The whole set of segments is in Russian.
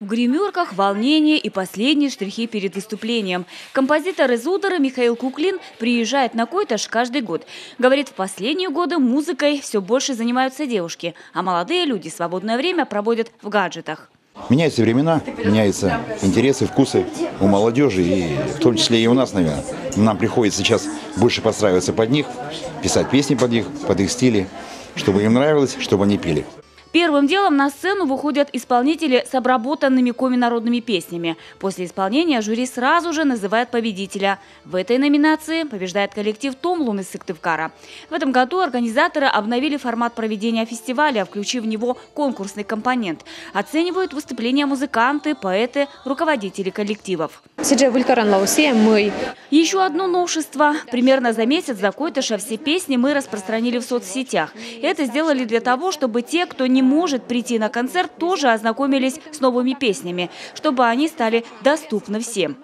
В гримерках волнение и последние штрихи перед выступлением. Композитор из Удара Михаил Куклин приезжает на Койташ каждый год. Говорит, в последние годы музыкой все больше занимаются девушки, а молодые люди свободное время проводят в гаджетах. Меняются времена, меняются интересы, вкусы у молодежи, и в том числе и у нас, наверное. Нам приходится сейчас больше подстраиваться под них, писать песни под их стили, чтобы им нравилось, чтобы они пели. Первым делом на сцену выходят исполнители с обработанными коми-народными песнями. После исполнения жюри сразу же называет победителя. В этой номинации побеждает коллектив «Томлун» из Сыктывкара. В этом году организаторы обновили формат проведения фестиваля, включив в него конкурсный компонент. Оценивают выступления музыканты, поэты, руководители коллективов. Еще одно новшество. Примерно за месяц до Койташа все песни мы распространили в соцсетях. Это сделали для того, чтобы те, кто не может прийти на концерт, тоже ознакомились с новыми песнями, чтобы они стали доступны всем.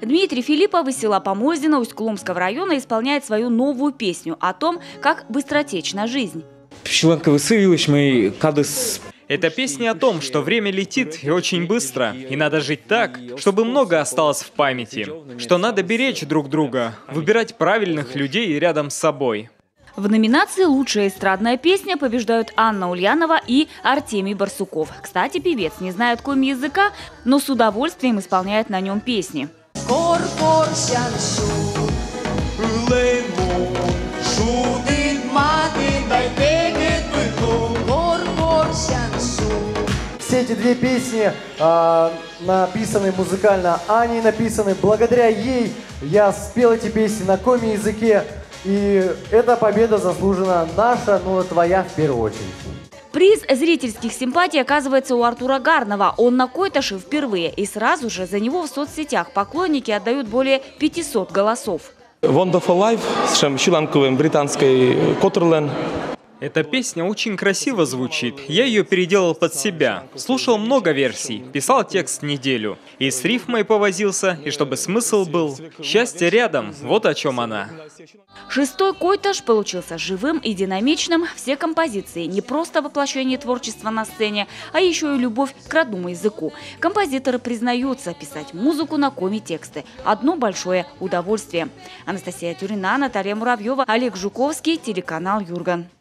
Дмитрий Филиппов из села Помоздино Усть-Куломского района исполняет свою новую песню о том, как быстротечна жизнь. Это песня о том, что время летит и очень быстро, и надо жить так, чтобы много осталось в памяти, что надо беречь друг друга, выбирать правильных людей рядом с собой. В номинации «Лучшая эстрадная песня» побеждают Анна Ульянова и Артемий Барсуков. Кстати, певец не знает коми-языка, но с удовольствием исполняет на нем песни. Все эти две песни написаны музыкально Аней, написаны. Благодаря ей я спел эти песни на коми-языке. И эта победа заслужена наша, но твоя в первую очередь. Приз зрительских симпатий оказывается у Артура Гарнова. Он на Койташе впервые. И сразу же за него в соцсетях поклонники отдают более 500 голосов. Wonderful Life с Шиланковым британской Котерлен. Эта песня очень красиво звучит. Я ее переделал под себя. Слушал много версий, писал текст неделю. И с рифмой повозился, и чтобы смысл был. Счастье рядом, вот о чем она. Шестой Койташ получился живым и динамичным. Все композиции не просто воплощение творчества на сцене, а еще и любовь к родному языку. Композиторы признаются, писать музыку на коми-тексты – одно большое удовольствие. Анастасия Тюрина, Наталья Муравьева, Олег Жуковский, телеканал Юрган.